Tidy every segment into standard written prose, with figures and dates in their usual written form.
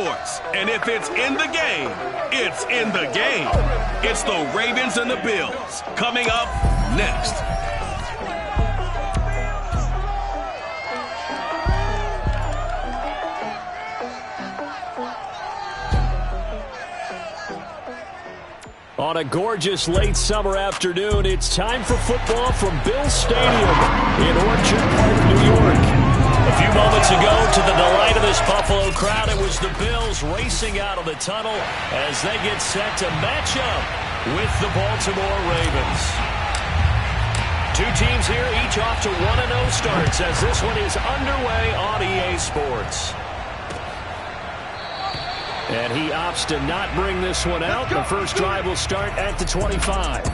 sports. And if it's in the game, it's in the game. It's the Ravens and the Bills. Coming up next. On a gorgeous late summer afternoon, it's time for football from Bills Stadium in Orchard Park, New York. A few moments ago, to the delight of this Buffalo crowd, it was the Bills racing out of the tunnel as they get set to match up with the Baltimore Ravens. Two teams here, each off to 1-0 starts as this one is underway on EA Sports. And he opts to not bring this one out. The first drive will start at the 25.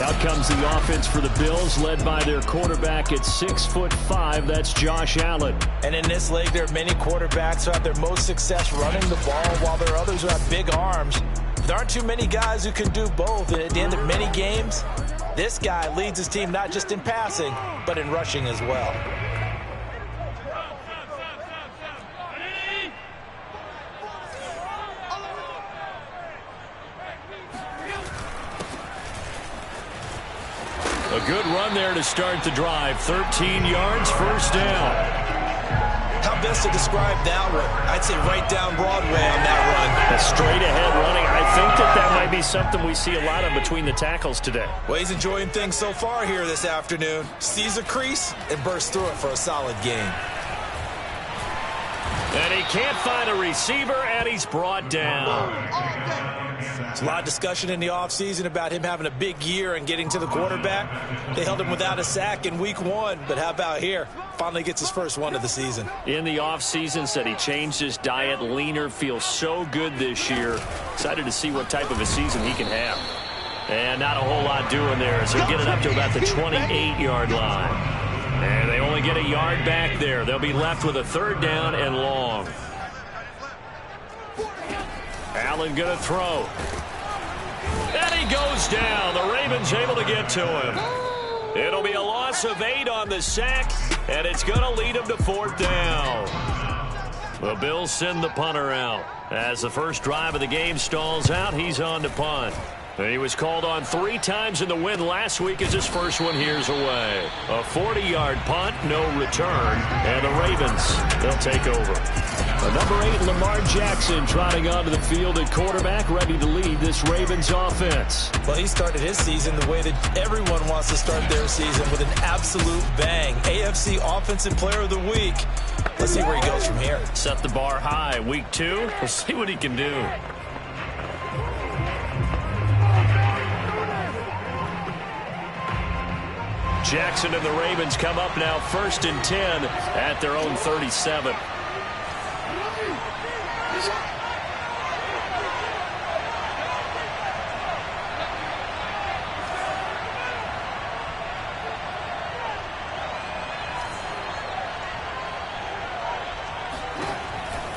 Out comes the offense for the Bills, led by their quarterback at 6'5". That's Josh Allen. And in this league, there are many quarterbacks who have their most success running the ball, while there are others who have big arms. There aren't too many guys who can do both. And at the end of many games, this guy leads his team not just in passing, but in rushing as well. A good run there to start the drive. 13 yards, first down. How best to describe that one? I'd say right down Broadway on that run. A straight ahead running. I think that might be something we see a lot of between the tackles today. Well, he's enjoying things so far here this afternoon. Sees a crease and bursts through it for a solid gain. And he can't find a receiver, and he's brought down. There's a lot of discussion in the offseason about him having a big year and getting to the quarterback. They held him without a sack in week 1, but how about here? Finally gets his first one of the season. In the offseason, said he changed his diet, leaner, feels so good this year. Excited to see what type of a season he can have. And not a whole lot doing there, so get it up to about the 28-yard line. And they only get a yard back there. They'll be left with a third down and long. Allen going to throw. And he goes down. The Ravens able to get to him. It'll be a loss of 8 on the sack, and it's going to lead him to fourth down. The Bills send the punter out. As the first drive of the game stalls out, he's on to punt. And he was called on 3 times in the win last week as his first one here's away. A 40-yard punt, no return, and the Ravens, they'll take over. Number 8, Lamar Jackson, trotting onto the field at quarterback, ready to lead this Ravens offense. Well, he started his season the way that everyone wants to start their season, with an absolute bang. AFC Offensive Player of the Week. Let's see where he goes from here. Set the bar high. Week 2, we'll see what he can do. Jackson and the Ravens come up now 1st and 10 at their own 37.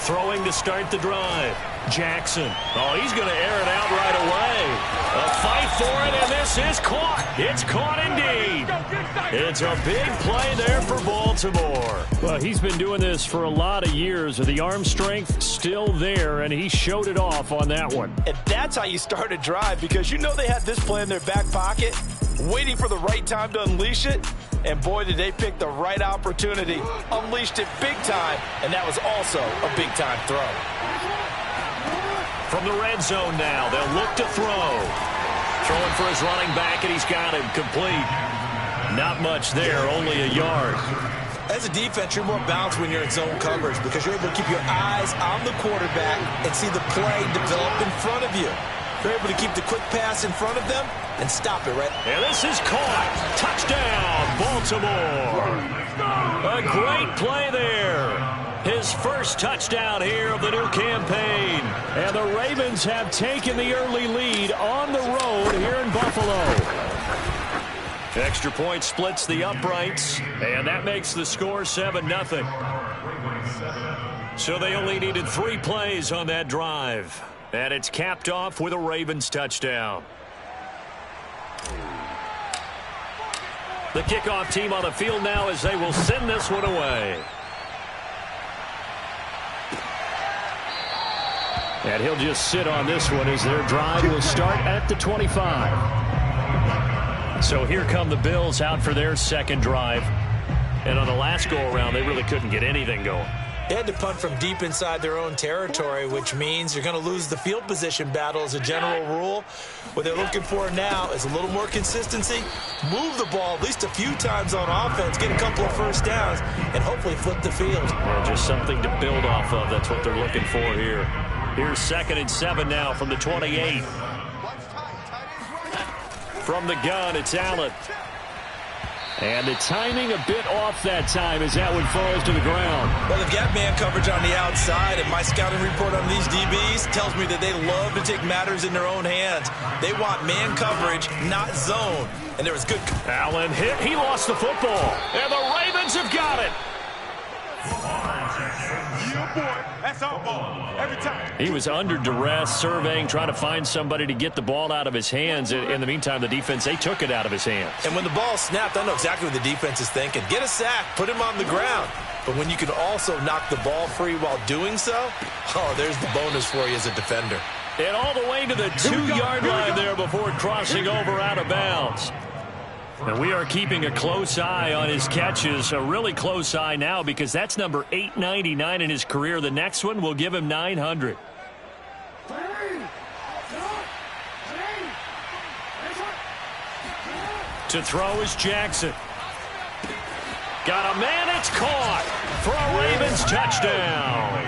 Throwing to start the drive. Jackson. Oh, he's going to air it out right away. A fight for it, and this is caught. It's caught indeed. It's a big play there for Baltimore. Well, he's been doing this for a lot of years. The arm strength still there, and he showed it off on that one. And that's how you start a drive, because you know they had this play in their back pocket, waiting for the right time to unleash it. And boy, did they pick the right opportunity. Unleashed it big time, and that was also a big-time throw. From the red zone now, they'll look to throw. Throwing for his running back, and he's got him complete. Not much there, only a yard. As a defense, you're more balanced when you're in zone coverage, because you're able to keep your eyes on the quarterback and see the play develop in front of you. They're able to keep the quick pass in front of them and stop it right. And this is caught. Touchdown, Baltimore. A great play there. His first touchdown here of the new campaign. And the Ravens have taken the early lead on the road here in Buffalo. Extra point splits the uprights, and that makes the score 7-0. So they only needed 3 plays on that drive. And it's capped off with a Ravens touchdown. The kickoff team on the field now as they will send this one away. And he'll just sit on this one as their drive will start at the 25. So here come the Bills out for their second drive. And on the last go-around, they really couldn't get anything going. They had to punt from deep inside their own territory, which means you're going to lose the field position battle as a general rule. What they're looking for now is a little more consistency, move the ball at least a few times on offense, get a couple of first downs, and hopefully flip the field. Well, just something to build off of. That's what they're looking for here. Here's 2nd and 7 now from the 28. From the gun, it's Allen. And the timing a bit off that time as that one falls to the ground. Well, they've got man coverage on the outside, and my scouting report on these DBs tells me that they love to take matters in their own hands. They want man coverage, not zone. And there was good... Allen hit. He lost the football. And the Ravens have got it. Yeah, boy. That's our ball. Every time. He was under duress, surveying, trying to find somebody to get the ball out of his hands. In the meantime, the defense, they took it out of his hands. And when the ball snapped, I know exactly what the defense is thinking. Get a sack, put him on the ground. But when you can also knock the ball free while doing so, oh, there's the bonus for you as a defender. And all the way to the 2-yard line there before crossing over out of bounds. And we are keeping a close eye on his catches, a really close eye now because that's number 899 in his career. The next one will give him 900. To throw is Jackson. Got a man, it's caught for a Ravens touchdown.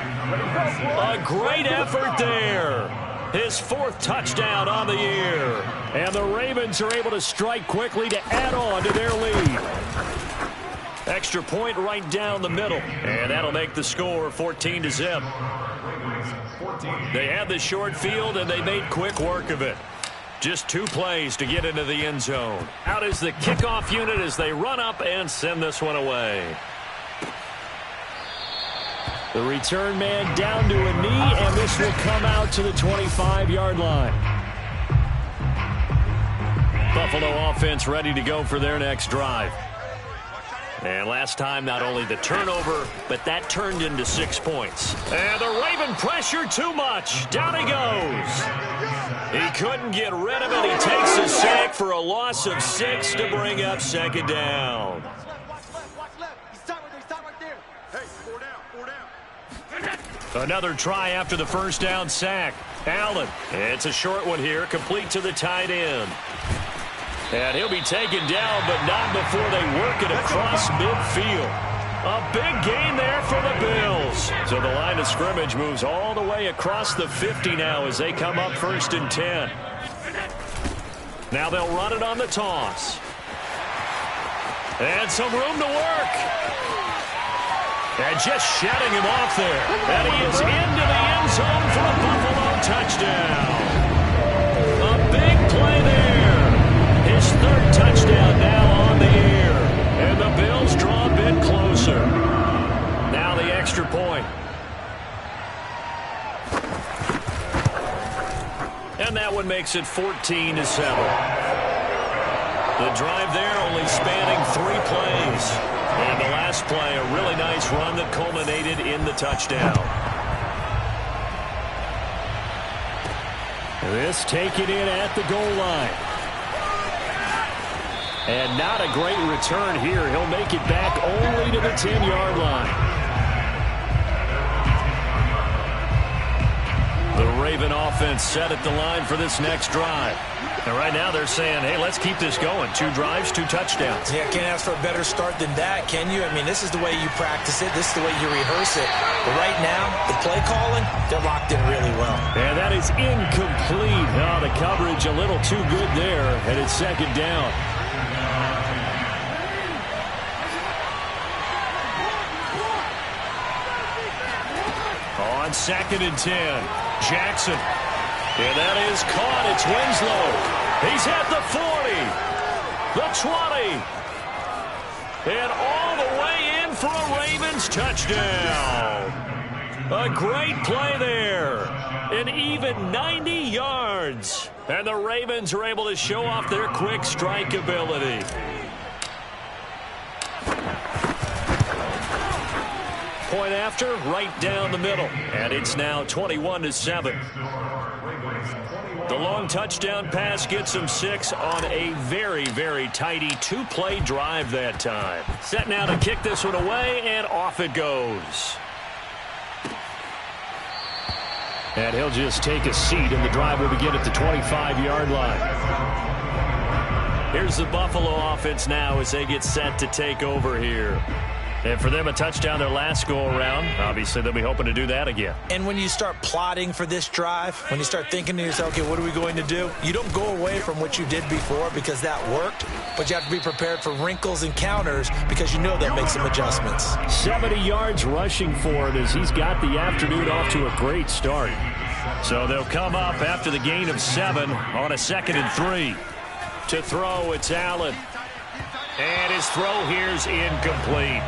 A great effort there. His 4th touchdown on the year. And the Ravens are able to strike quickly to add on to their lead. Extra point right down the middle. And that'll make the score 14-0. They had the short field, and they made quick work of it. Just 2 plays to get into the end zone. Out is the kickoff unit as they run up and send this one away. The return man down to a knee, and this will come out to the 25-yard line. Buffalo offense ready to go for their next drive. And last time, not only the turnover, but that turned into 6 points. And the Raven pressure too much. Down he goes. He couldn't get rid of it. He takes a sack for a loss of 6 to bring up 2nd down. Another try after the first down sack. Allen. It's a short one here, complete to the tight end. And he'll be taken down, but not before they work it across midfield. A big gain there for the Bills. So the line of scrimmage moves all the way across the 50 now as they come up 1st and 10. Now they'll run it on the toss. And some room to work. And just shutting him off there. And he is into the end zone for a Buffalo touchdown. A big play there. His 3rd touchdown now on the year. And the Bills draw a bit closer. Now the extra point. And that one makes it 14-7. The drive there only spanning 3 plays. And the last play, a really nice run that culminated in the touchdown. This taken in at the goal line. And not a great return here. He'll make it back only to the 10-yard line. The Raven offense set at the line for this next drive. And right now they're saying, hey, let's keep this going. 2 drives, 2 touchdowns. Yeah, can't ask for a better start than that, can you? I mean, this is the way you practice it. This is the way you rehearse it. But right now, the play calling, they're locked in really well. And that is incomplete. Oh, the coverage a little too good there, and it's 2nd down. On 2nd and 10, Jackson. And that is caught. It's Winslow. He's at the 40, the 20, and all the way in for a Ravens touchdown. A great play there. An even 90 yards. And the Ravens are able to show off their quick strike ability. point after, right down the middle. And it's now 21-7. The long touchdown pass gets him 6 on a very, very tidy 2-play drive that time. Set now to kick this one away, and off it goes. And he'll just take a seat, and the drive will begin at the 25-yard line. Here's the Buffalo offense now as they get set to take over here. And for them, a touchdown their last go-around. Obviously, they'll be hoping to do that again. And when you start plotting for this drive, when you start thinking to yourself, okay, what are we going to do? You don't go away from what you did before because that worked, but you have to be prepared for wrinkles and counters because you know they'll make some adjustments. 70 yards rushing for it as he's got the afternoon off to a great start. So they'll come up after the gain of 7 on a 2nd and 3. To throw, it's Allen. And his throw here's incomplete.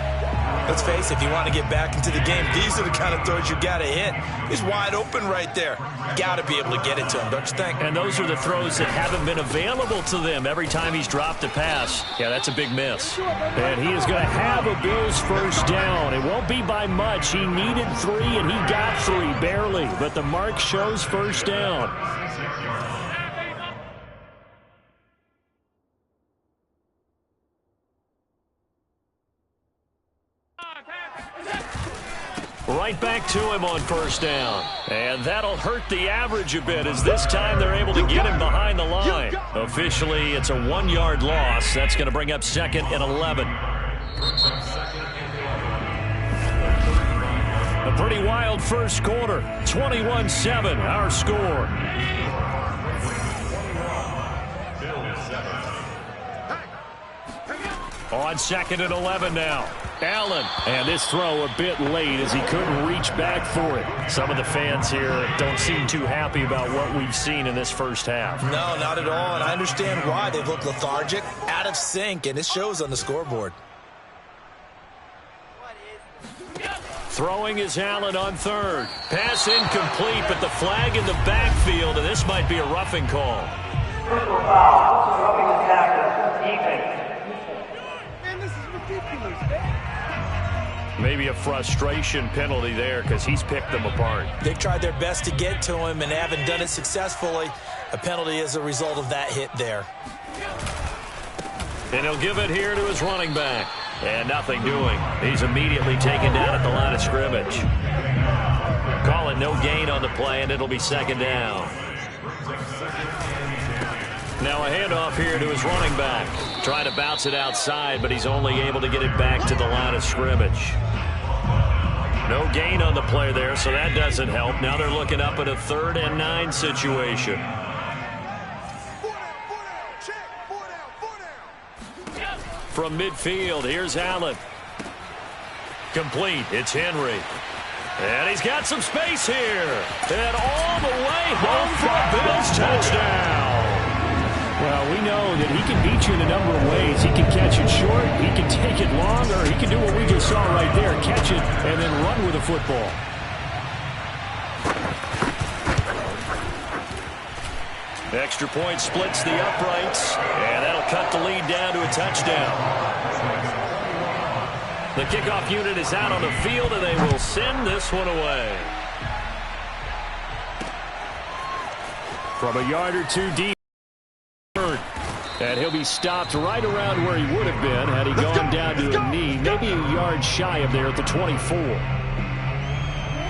Let's face it, if you want to get back into the game, these are the kind of throws you got to hit. He's wide open right there. Got to be able to get it to him, don't you think? And those are the throws that haven't been available to them every time he's dropped a pass. Yeah, that's a big miss. And he is going to have a Bills first down. It won't be by much. He needed 3, and he got 3, barely. But the mark shows first down. Right back to him on first down. And that'll hurt the average a bit as this time they're able to get him behind the line. Officially, it's a 1-yard loss. That's going to bring up 2nd and 11. A pretty wild first quarter. 21-7, our score. On 2nd and 11 now. Allen, and this throw a bit late as he couldn't reach back for it. Some of the fans here don't seem too happy about what we've seen in this first half. No, not at all, and I understand why. They've looked lethargic, out of sync, and it shows on the scoreboard. Throwing is Allen on 3rd. Pass incomplete, but the flag in the backfield, and this might be a roughing call. Personal foul, roughing the tackle, defense. Man, this is ridiculous, man. Maybe a frustration penalty there because he's picked them apart. They've tried their best to get to him and haven't done it successfully. A penalty as a result of that hit there. And he'll give it here to his running back. And nothing doing. He's immediately taken down at the line of scrimmage. Call it no gain on the play, and it'll be 2nd down. Now a handoff here to his running back. Trying to bounce it outside, but he's only able to get it back to the line of scrimmage. No gain on the play there, so that doesn't help. Now they're looking up at a 3rd and 9 situation. From midfield, here's Allen. Complete, it's Henry. And he's got some space here. And all the way home for a Bills touchdown. Well, we know that he can beat you in a number of ways. He can catch it short, he can take it long, or he can do what we just saw right there, catch it and then run with the football. Extra point splits the uprights, and that'll cut the lead down to a touchdown. The kickoff unit is out on the field, and they will send this one away. From a yard or 2 deep. And he'll be stopped right around where he would have been had he gone down to a knee, maybe a yard shy of there at the 24.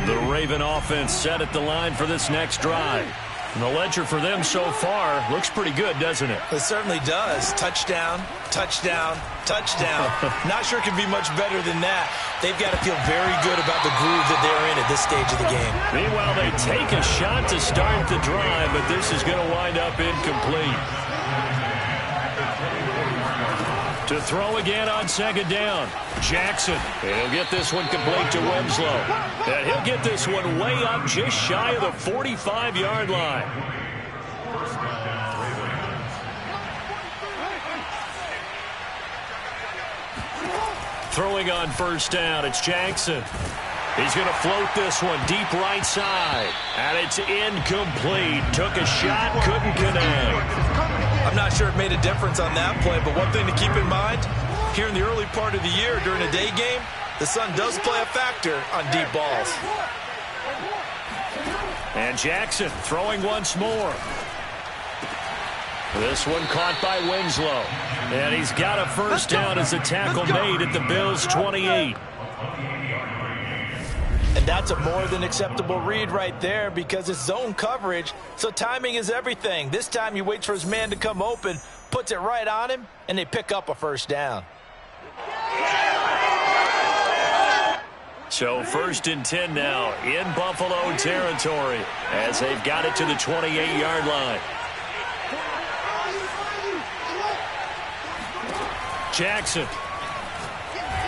The Raven offense set at the line for this next drive. And the ledger for them so far looks pretty good, doesn't it? It certainly does. Touchdown, touchdown, touchdown. Not sure it can be much better than that. They've got to feel very good about the groove that they're in at this stage of the game. Meanwhile, they take a shot to start the drive, but this is going to wind up incomplete. To throw again on 2nd down. Jackson. And he'll get this one complete to Winslow. And he'll get this one way up just shy of the 45-yard line. Throwing on first down, it's Jackson. He's going to float this one deep right side. And it's incomplete. Took a shot, couldn't connect. I'm not sure it made a difference on that play, but one thing to keep in mind, here in the early part of the year during a day game, The sun does play a factor on deep balls. And Jackson throwing once more. This one caught by Winslow. And he's got a first down as a tackle made at the Bills' 28. And that's a more than acceptable read right there because it's zone coverage, so timing is everything. This time he waits for his man to come open, puts it right on him, and they pick up a first down. So 1st and 10 now in Buffalo territory as they've got it to the 28-yard line. Jackson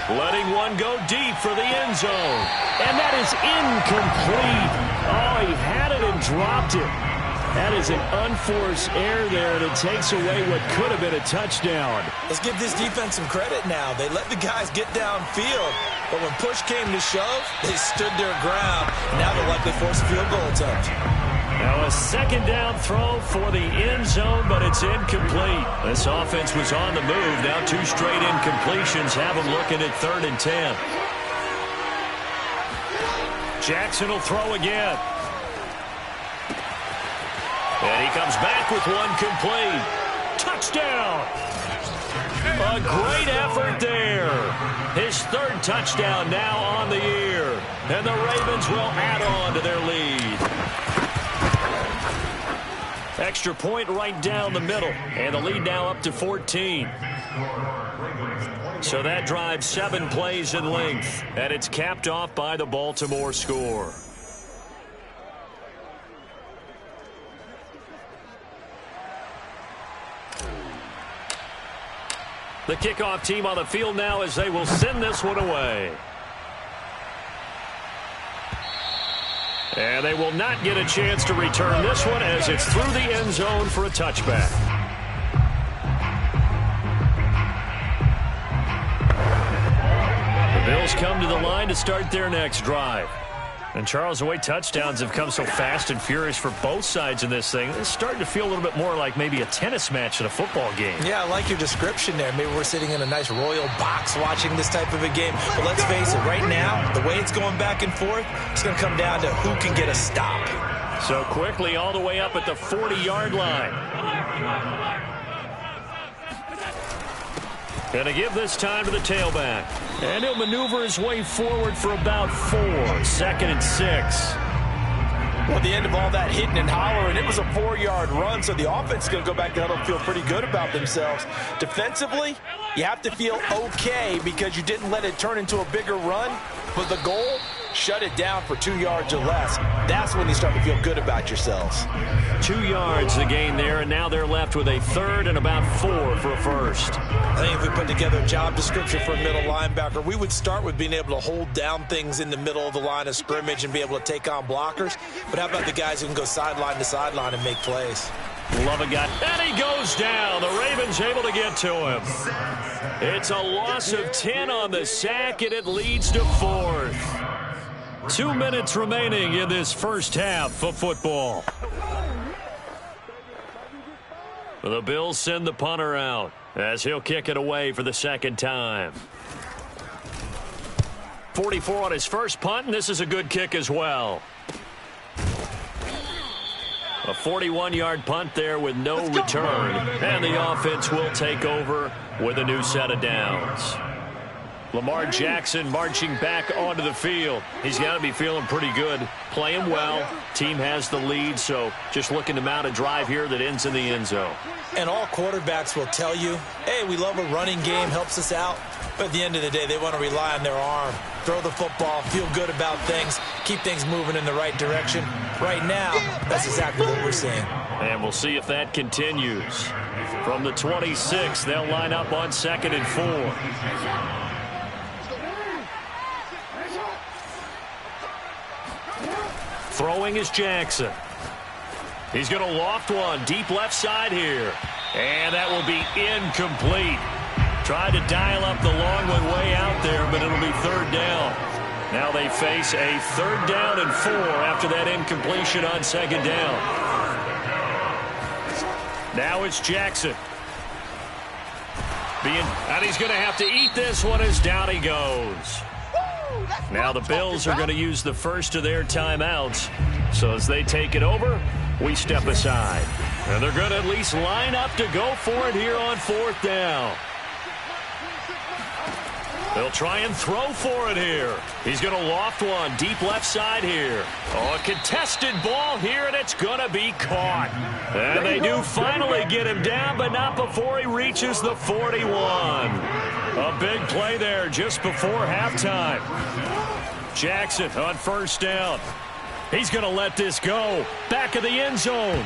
letting one go deep for the end zone. And that is incomplete. Oh, he had it and dropped it. That is an unforced error there, and it takes away what could have been a touchdown. Let's give this defense some credit now. They let the guys get downfield, but when push came to shove, they stood their ground. Now they'll likely force a field goal attempt. Now a second down throw for the end zone, but it's incomplete. This offense was on the move. Now 2 straight incompletions have them looking at 3rd and 10. Jackson will throw again. And he comes back with one complete. Touchdown! A great effort there. His 3rd touchdown now on the year. And the Ravens will add on to their lead. Extra point right down the middle. And the lead now up to 14. So that drives 7 plays in length. And it's capped off by the Baltimore score. The kickoff team on the field now as they will send this one away. And they will not get a chance to return this one as it's through the end zone for a touchback. The Bills come to the line to start their next drive. And, Charles, the way touchdowns have come so fast and furious for both sides in this thing, it's starting to feel a little bit more like maybe a tennis match in a football game. Yeah, I like your description there. Maybe we're sitting in a nice royal box watching this type of a game. But let's face it, right now, the way it's going back and forth, it's going to come down to who can get a stop. So quickly all the way up at the 40-yard line. Going to give this time to the tailback. And he'll maneuver his way forward for about 4. 2nd and 6. Well, at the end of all that hitting and hollering, it was a 4-yard run, so the offense is going to go back to huddle and feel pretty good about themselves. Defensively, you have to feel okay because you didn't let it turn into a bigger run, but the goal, shut it down for 2 yards or less. That's when you start to feel good about yourselves. 2 yards the gain there, and now they're left with a 3rd and about 4 for a first. I think if we put together a job description for a middle linebacker, we would start with being able to hold down things in the middle of the line of scrimmage and be able to take on blockers. But how about the guys who can go sideline to sideline and make plays? Love a guy. And he goes down. The Ravens able to get to him. It's a loss of 10 on the sack, and it leads to 4th. 2 minutes remaining in this first half of football. The Bills send the punter out as he'll kick it away for the 2nd time. 44 on his first punt, and this is a good kick as well. A 41-yard punt there with no return, and the offense will take over with a new set of downs. Lamar Jackson marching back onto the field. He's got to be feeling pretty good, playing well. Team has the lead, so just looking to mount a drive here that ends in the end zone. And all quarterbacks will tell you, hey, we love a running game, helps us out. But at the end of the day, they want to rely on their arm. Throw the football, feel good about things, keep things moving in the right direction. Right now, that's exactly what we're seeing. And we'll see if that continues. From the 26, they'll line up on 2nd and 4. Throwing is Jackson. He's going to loft one deep left side here. And that will be incomplete. Tried to dial up the long one way out there, but it'll be 3rd down. Now they face a 3rd down and 4 after that incompletion on 2nd down. Now it's Jackson. And he's going to have to eat this one as down he goes. Now the Bills are going to use the first of their timeouts. So as they take it over, we step aside. And they're going to at least line up to go for it here on 4th down. They'll try and throw for it here. He's going to loft one deep left side here. Oh, a contested ball here, and it's going to be caught. And they do finally get him down, but not before he reaches the 41. A big play there just before halftime. Jackson on 1st down. He's going to let this go. Back of the end zone.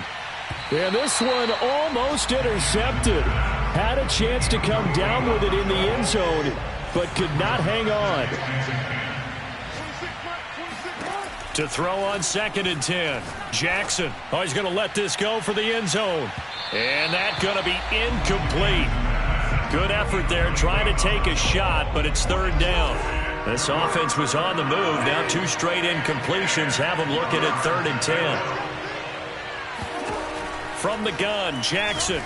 And this one almost intercepted. Had a chance to come down with it in the end zone, but could not hang on. To throw on 2nd and 10. Jackson. Oh, he's going to let this go for the end zone. And that's going to be incomplete. Good effort there trying to take a shot, but it's 3rd down. This offense was on the move. Now 2 straight incompletions have them looking at 3rd and 10. From the gun, Jackson.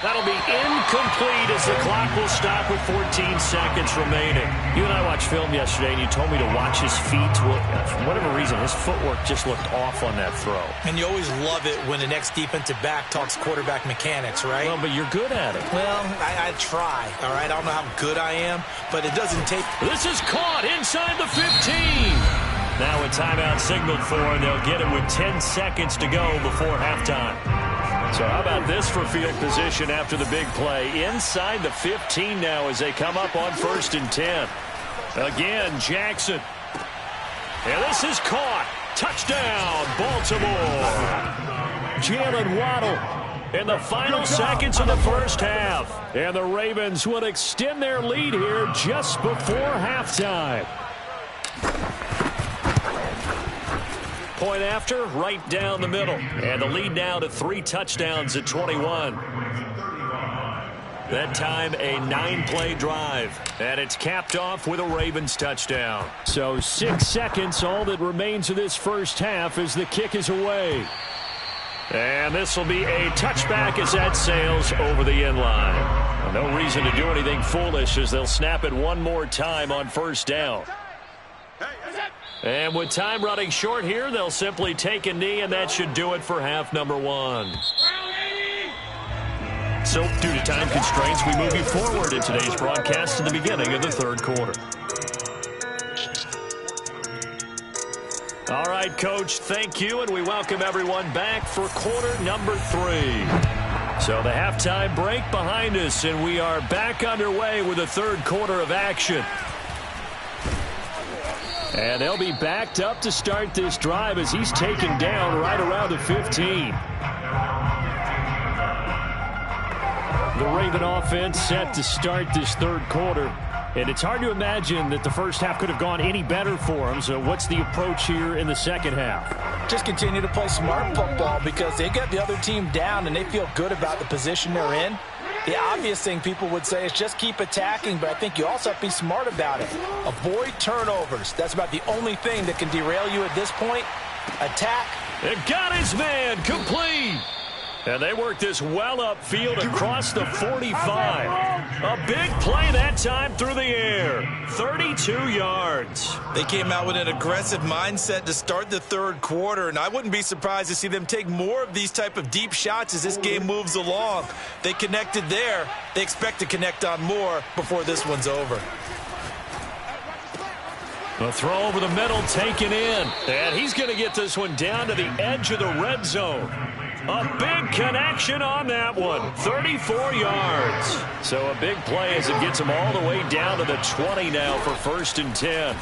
That'll be incomplete as the clock will stop with 14 seconds remaining. You and I watched film yesterday, and you told me to watch his feet. Well, for whatever reason, his footwork just looked off on that throw. And you always love it when the next defensive back talks quarterback mechanics, right? Well, but you're good at it. Well, I try, all right? I don't know how good I am, but it doesn't take... This is caught inside the 15. Now a timeout signaled for, and they'll get it with 10 seconds to go before halftime. So how about this for field position after the big play? Inside the 15 now as they come up on 1st and 10. Again, Jackson. And this is caught. Touchdown, Baltimore. Jalen Waddle in the final seconds of the first half. And the Ravens will extend their lead here just before halftime. Point after, right down the middle. And the lead now to 3 touchdowns at 21. That time, a 9-play drive. And it's capped off with a Ravens touchdown. So 6 seconds, all that remains of this first half as the kick is away. And this will be a touchback as that sails over the end line. No reason to do anything foolish as they'll snap it one more time on 1st down. And with time running short here, they'll simply take a knee, and that should do it for half number 1. So, due to time constraints, we move you forward in today's broadcast to the beginning of the 3rd quarter. All right, Coach, thank you, and we welcome everyone back for quarter number 3. So the halftime break behind us, and we are back underway with the 3rd quarter of action. And they'll be backed up to start this drive as he's taken down right around the 15. The Raven offense set to start this 3rd quarter. And it's hard to imagine that the first half could have gone any better for them. So what's the approach here in the second half? Just continue to play smart football because they got the other team down and they feel good about the position they're in. The obvious thing people would say is just keep attacking, but I think you also have to be smart about it. Avoid turnovers. That's about the only thing that can derail you at this point. Attack. It got his man complete. And they work this well upfield across the 45. A big play that time through the air. 32 yards. They came out with an aggressive mindset to start the 3rd quarter, and I wouldn't be surprised to see them take more of these type of deep shots as this game moves along. They connected there. They expect to connect on more before this one's over. A throw over the middle taken in. And he's going to get this one down to the edge of the red zone. A big connection on that one. 34 yards. So a big play as it gets him all the way down to the 20 now for 1st and 10.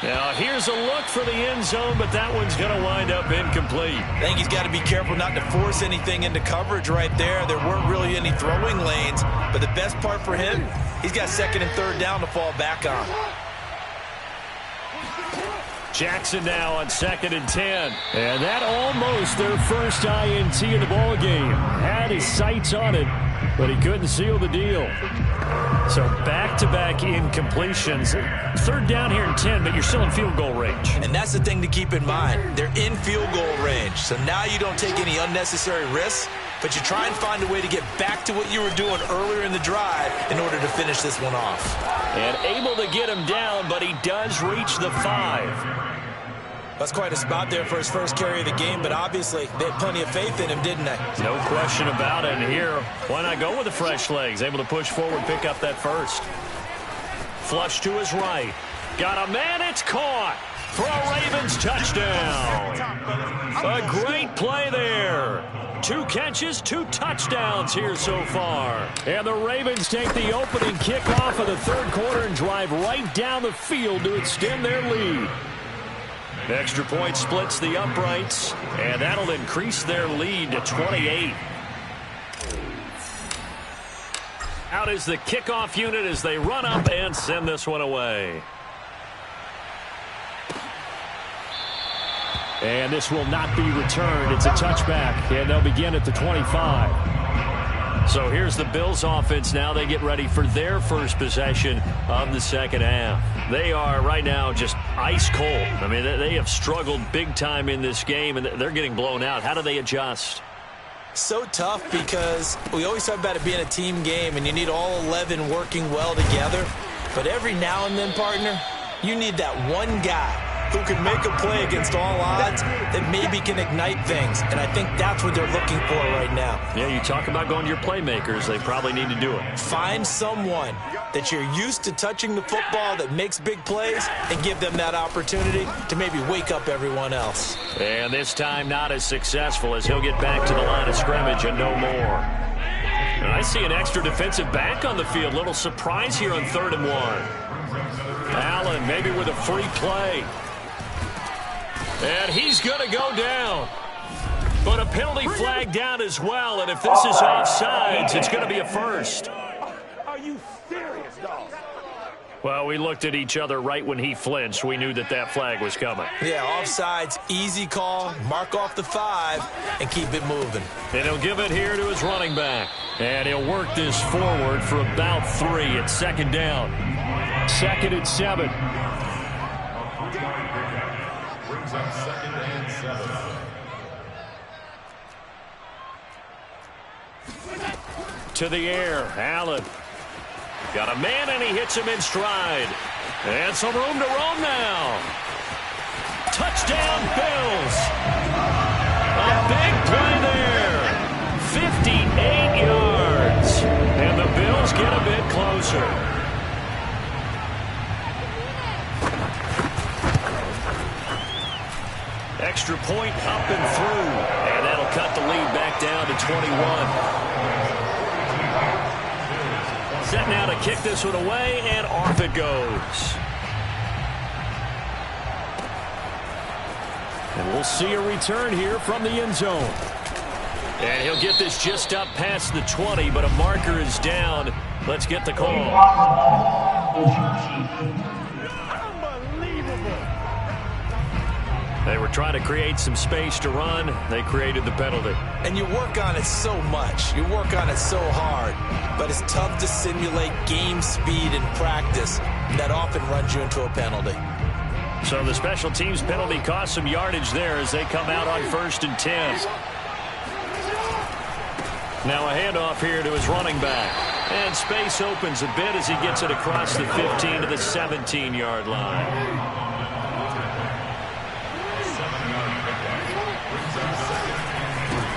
Now here's a look for the end zone, but that one's going to wind up incomplete. I think he's got to be careful not to force anything into coverage right there. There weren't really any throwing lanes, but the best part for him, he's got 2nd and 3rd down to fall back on. Jackson now on 2nd and 10. And that almost their first INT in the ballgame. Had his sights on it, but he couldn't seal the deal. So back-to-back incompletions. 3rd down here and 10, but you're still in field goal range. And that's the thing to keep in mind. They're in field goal range. So now you don't take any unnecessary risks. but you try and find a way to get back to what you were doing earlier in the drive in order to finish this one off. And able to get him down, but he does reach the 5. That's quite a spot there for his first carry of the game, but obviously they had plenty of faith in him, didn't they? No question about it. And here, why not go with the fresh legs? Able to push forward, pick up that first. Flush to his right. Got a man, it's caught for a Ravens touchdown. A great play there. 2 catches, 2 touchdowns here so far. And the Ravens take the opening kickoff of the third quarter and drive right down the field to extend their lead. Extra point splits the uprights, and that'll increase their lead to 28. Out is the kickoff unit as they run up and send this one away. And this will not be returned. It's a touchback, and they'll begin at the 25. So here's the Bills offense now. They get ready for their first possession of the second half. They are right now just ice cold. I mean, they have struggled big time in this game, and they're getting blown out. How do they adjust? So tough because we always talk about it being a team game, and you need all 11 working well together. But every now and then, partner, you need that one guy who can make a play against all odds that maybe can ignite things. And I think that's what they're looking for right now. Yeah, you talk about going to your playmakers. They probably need to do it. Find someone that you're used to touching the football that makes big plays and give them that opportunity to maybe wake up everyone else. And this time not as successful as he'll get back to the line of scrimmage and no more. And I see an extra defensive back on the field. Little surprise here on 3rd and 1. Allen maybe with a free play. And he's going to go down. But a penalty flag down as well. And if this is offsides, it's going to be a first. Are you serious, dog? Well, we looked at each other right when he flinched. We knew that that flag was coming. Yeah, offsides, easy call. Mark off the 5 and keep it moving. And he'll give it here to his running back. And he'll work this forward for about 3. It's second down. 2nd and 7. To the air, Allen. Got a man, and he hits him in stride. And some room to roam now. Touchdown, Bills. A big play there. 58 yards. And the Bills get a bit closer. Extra point up and through. And that'll cut the lead back down to 21. Set now to kick this one away, and off it goes. And we'll see a return here from the end zone. And he'll get this just up past the 20, but a marker is down. Let's get the call. They were trying to create some space to run. They created the penalty. And you work on it so much. You work on it so hard. But it's tough to simulate game speed in practice. That often runs you into a penalty. So the special teams penalty cost some yardage there as they come out on 1st and 10. Now a handoff here to his running back. And space opens a bit as he gets it across the 15 to the 17-yard line.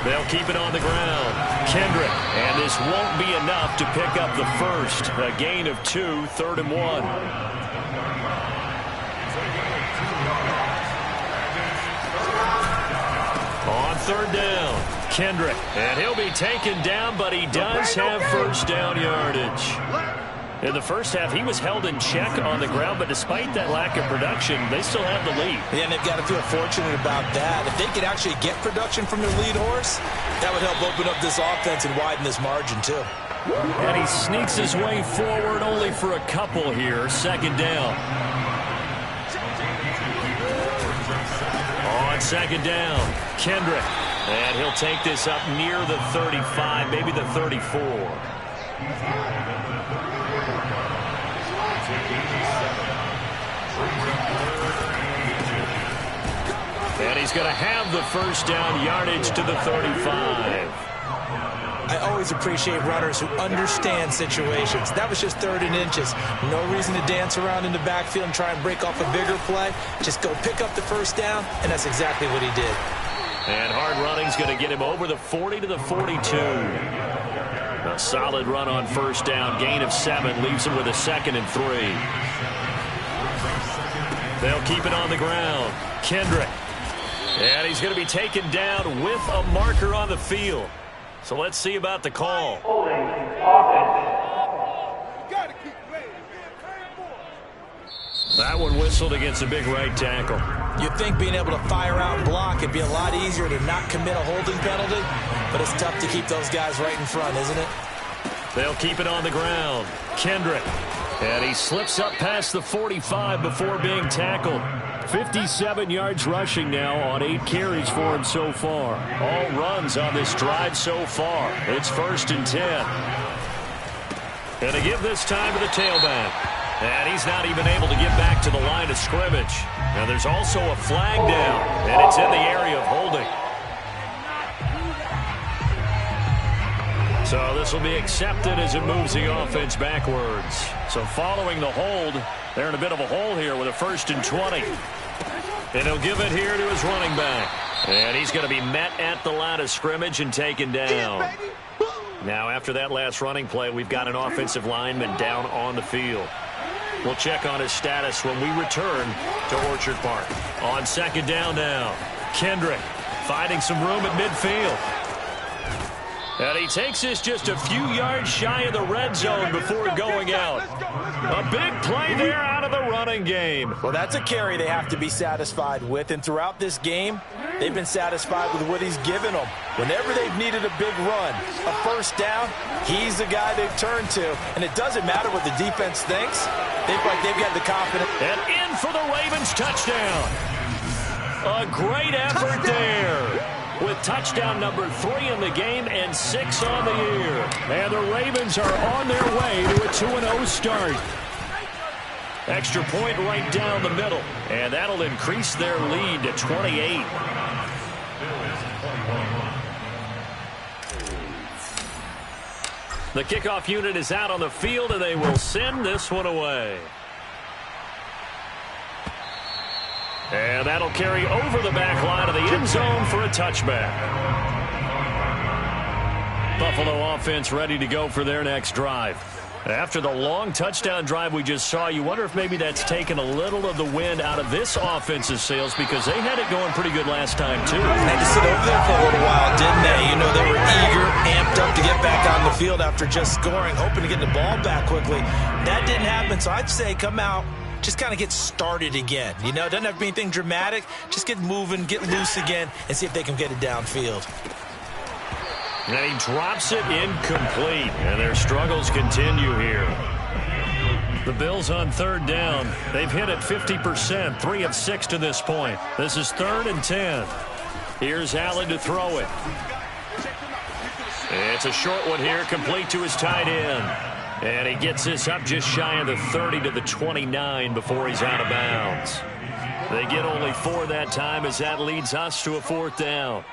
They'll keep it on the ground. Kendrick, and this won't be enough to pick up the first. A gain of 2, 3rd and 1. On 3rd down, Kendrick, and he'll be taken down, but he does have first down yardage. In the first half, he was held in check on the ground, but despite that lack of production, they still have the lead. Yeah, and they've got to feel fortunate about that. If they could actually get production from their lead horse, that would help open up this offense and widen this margin, too. And he sneaks his way forward only for a couple here. 2nd down. On 2nd down, Kendrick. And he'll take this up near the 35, maybe the 34. And he's going to have the first down yardage to the 35. I always appreciate runners who understand situations. That was just 3rd and inches. No reason to dance around in the backfield and try and break off a bigger play. Just go pick up the first down, and that's exactly what he did. And hard running's going to get him over the 40 to the 42. A solid run on first down. Gain of 7 leaves him with a 2nd and 3. They'll keep it on the ground. Kendrick. And he's going to be taken down with a marker on the field. So let's see about the call. Holding offense. That one whistled against a big right tackle. You'd think being able to fire out and block, it'd be a lot easier to not commit a holding penalty, but it's tough to keep those guys right in front, isn't it? They'll keep it on the ground. Kendrick. And he slips up past the 45 before being tackled. 57 yards rushing now on 8 carries for him so far. All runs on this drive so far. It's 1st and 10. And they give this time to the tailback. And he's not even able to get back to the line of scrimmage. Now there's also a flag down, and it's in the area of holding. So this will be accepted as it moves the offense backwards. So following the hold, they're in a bit of a hole here with a 1st and 20. And he'll give it here to his running back. And he's going to be met at the line of scrimmage and taken down. Now after that last running play, we've got an offensive lineman down on the field. We'll check on his status when we return to Orchard Park. On 2nd down now, Kendrick finding some room at midfield. And he takes this just a few yards shy of the red zone before going out. A big play there out of the running game. Well, that's a carry they have to be satisfied with, and throughout this game, they've been satisfied with what he's given them. Whenever they've needed a big run, a first down, he's the guy they've turned to, and it doesn't matter what the defense thinks. They've got the confidence. And in for the Ravens touchdown. A great effort there. With touchdown number 3 in the game and 6 on the year. And the Ravens are on their way to a 2-0 start. Extra point right down the middle. And that'll increase their lead to 28. The kickoff unit is out on the field, and they will send this one away. And that'll carry over the back line of the end zone for a touchback. Buffalo offense ready to go for their next drive. After the long touchdown drive we just saw, you wonder if maybe that's taken a little of the wind out of this offense's sails, because they had it going pretty good last time, too. They had to sit over there for a little while, didn't they? You know, they were eager, amped up to get back on the field after just scoring, hoping to get the ball back quickly. That didn't happen, so I'd say come out, just kind of get started again. You know, it doesn't have to be anything dramatic. Just get moving, get loose again, and see if they can get it downfield. And he drops it incomplete, and their struggles continue here. The Bills on 3rd down. They've hit it 50%, 3 of 6 to this point. This is 3rd and 10. Here's Allen to throw it. It's a short one here, complete to his tight end. And he gets this up just shy of the 30 to the 29 before he's out of bounds. They get only 4 that time as that leads us to a 4th down.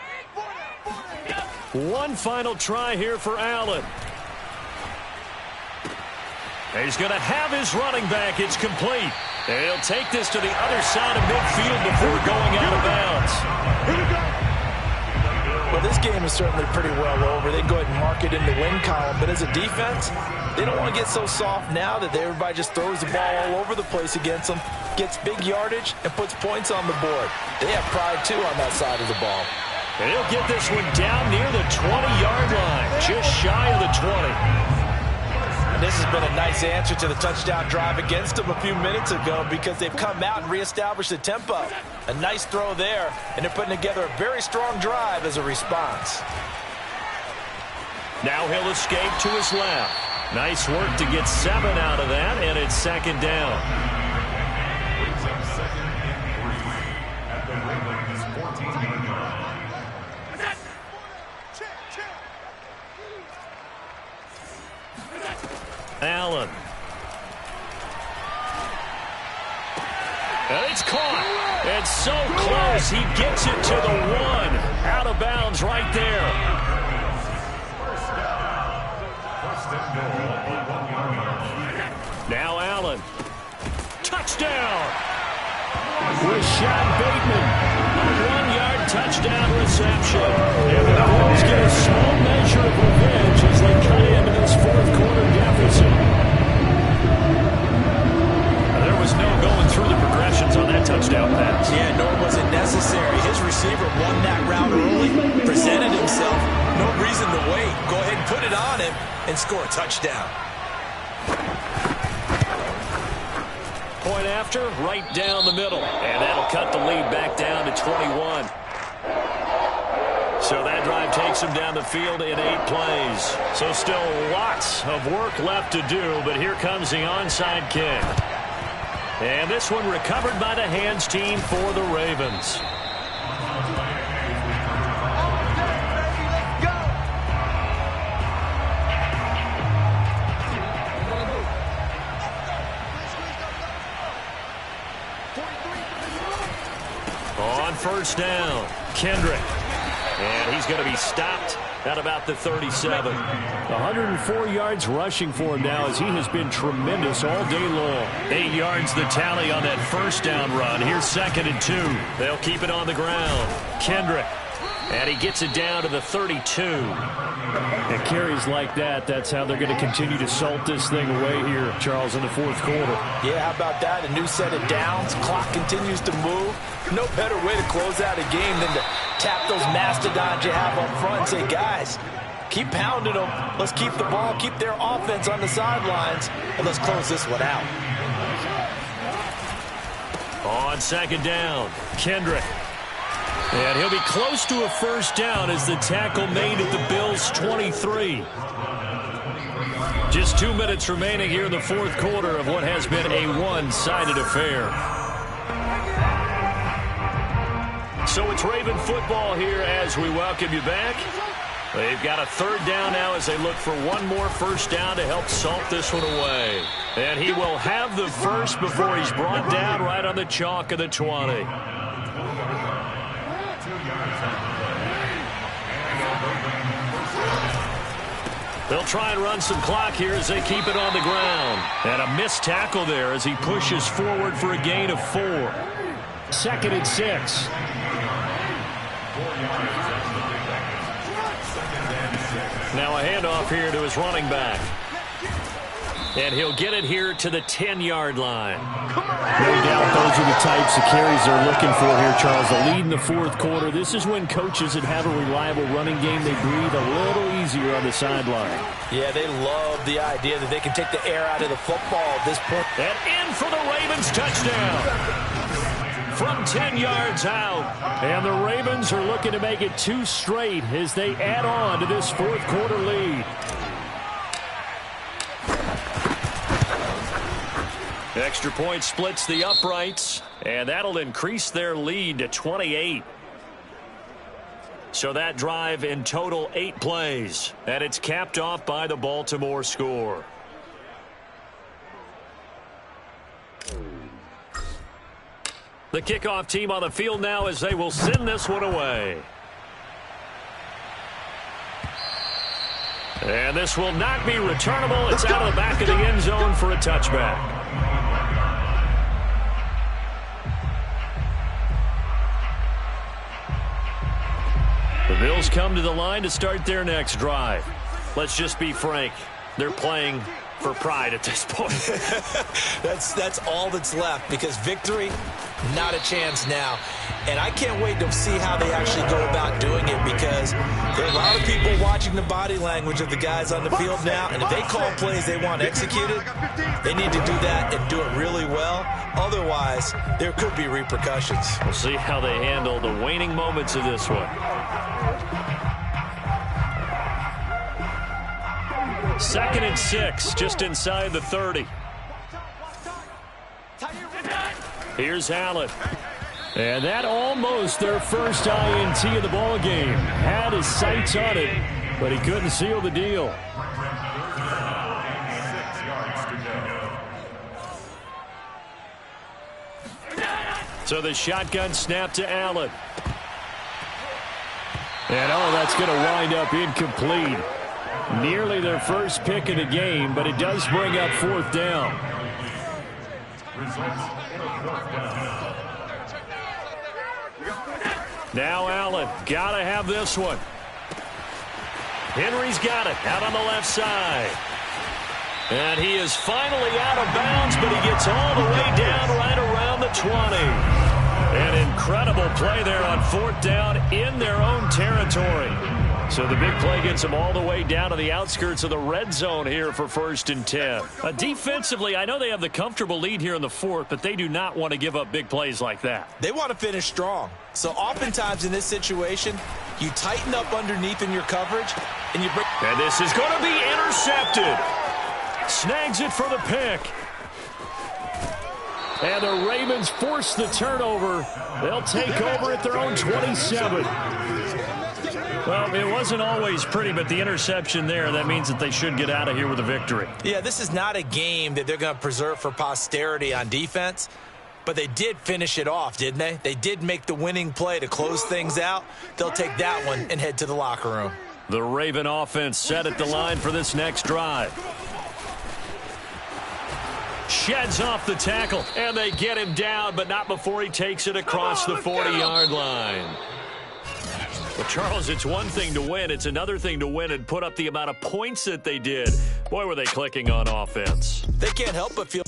One final try here for Allen. He's going to have his running back. It's complete. And he'll take this to the other side of midfield before going out of bounds. Well, this game is certainly pretty well over. They can go ahead and mark it in the win column. But as a defense, they don't want to get so soft now that everybody just throws the ball all over the place against them, gets big yardage, and puts points on the board. They have pride, too, on that side of the ball. And he'll get this one down near the 20-yard line, just shy of the 20. And this has been a nice answer to the touchdown drive against them a few minutes ago, because they've come out and reestablished the tempo. A nice throw there, and they're putting together a very strong drive as a response. Now he'll escape to his left. Nice work to get 7 out of that, and it's 2nd down. Allen. And it's caught. It's so close. He gets it to the 1. Out of bounds right there. Now Allen. Touchdown! Rashad Bateman. A 1-yard touchdown reception. And the Bills get a small measure of revenge as they cut into this fourth-quarter deficit. There was no going through the progressions on that touchdown pass. Yeah, nor was it necessary. His receiver won that route early, presented himself. No reason to wait. Go ahead and put it on him and score a touchdown. Point after, right down the middle. And that'll cut the lead back down to 21. So that drive takes him down the field in 8 plays. So still lots of work left to do, but here comes the onside kick. And this one recovered by the hands team for the Ravens. On first down, Kendrick. And he's going to be stopped at about the 37. 104 yards rushing for him now as he has been tremendous all day long. 8 yards the tally on that first down run. Here's 2nd and 2. They'll keep it on the ground. Kendrick. And he gets it down to the 32. And carries like that, that's how they're going to continue to salt this thing away here, Charles, in the fourth quarter. Yeah, how about that? A new set of downs. Clock continues to move. No better way to close out a game than to tap those mastodons you have up front and say, guys, keep pounding them. Let's keep the ball, keep their offense on the sidelines, and let's close this one out. On 2nd down, Kendrick. And he'll be close to a first down as the tackle made at the Bills' 23. Just 2 minutes remaining here in the fourth quarter of what has been a one-sided affair. So it's Raven football here as we welcome you back. They've got a 3rd down now as they look for one more first down to help salt this one away. And he will have the first before he's brought down right on the chalk of the 20. They'll try and run some clock here as they keep it on the ground. And a missed tackle there as he pushes forward for a gain of 4. 2nd and 6. Now a handoff here to his running back. And he'll get it here to the 10-yard line. No doubt those are the types of carries they're looking for here, Charles. The lead in the fourth quarter. This is when coaches that have a reliable running game, they breathe a little easier on the sideline. Yeah, they love the idea that they can take the air out of the football at this point. And in for the Ravens touchdown. From 10 yards out. And the Ravens are looking to make it 2 straight as they add on to this fourth quarter lead. Extra point splits the uprights, and that'll increase their lead to 28. So that drive in total 8 plays, and it's capped off by the Baltimore score. The kickoff team on the field now as they will send this one away. And this will not be returnable. It's out of the back of the end zone for a touchback. The Bills come to the line to start their next drive. Let's just be frank. They're playing for pride at this point. That's all that's left because victory, not a chance now. And I can't wait to see how they actually go about doing it because there are a lot of people watching the body language of the guys on the field now. And if they call plays they want executed, they need to do that and do it really well. Otherwise, there could be repercussions. We'll see how they handle the waning moments of this one. 2nd and 6, just inside the 30. Here's Allen. And that almost their first INT of the ball game. Had his sights on it, but he couldn't seal the deal. So the shotgun snap to Allen. And oh, that's going to wind up incomplete. Nearly their first pick of the game, but it does bring up fourth down. Now Allen, got to have this one. Henry's got it out on the left side. And he is finally out of bounds, but he gets all the way down right around the 20. An incredible play there on fourth down in their own territory. So the big play gets them all the way down to the outskirts of the red zone here for 1st and 10. Defensively, I know they have the comfortable lead here in the fourth, but they do not want to give up big plays like that. They want to finish strong. So oftentimes in this situation, you tighten up underneath in your coverage, and you bring... And this is going to be intercepted. Snags it for the pick. And the Ravens force the turnover. They'll take over at their own 27. Well, it wasn't always pretty, but the interception there, that means that they should get out of here with a victory. Yeah, this is not a game that they're going to preserve for posterity on defense, but they did finish it off, didn't they? They did make the winning play to close things out. They'll take that one and head to the locker room. The Raven offense set at the line for this next drive. Sheds off the tackle, and they get him down, but not before he takes it across the 40-yard line. Well, Charles, it's one thing to win. It's another thing to win and put up the amount of points that they did. Boy, were they clicking on offense. They can't help but feel...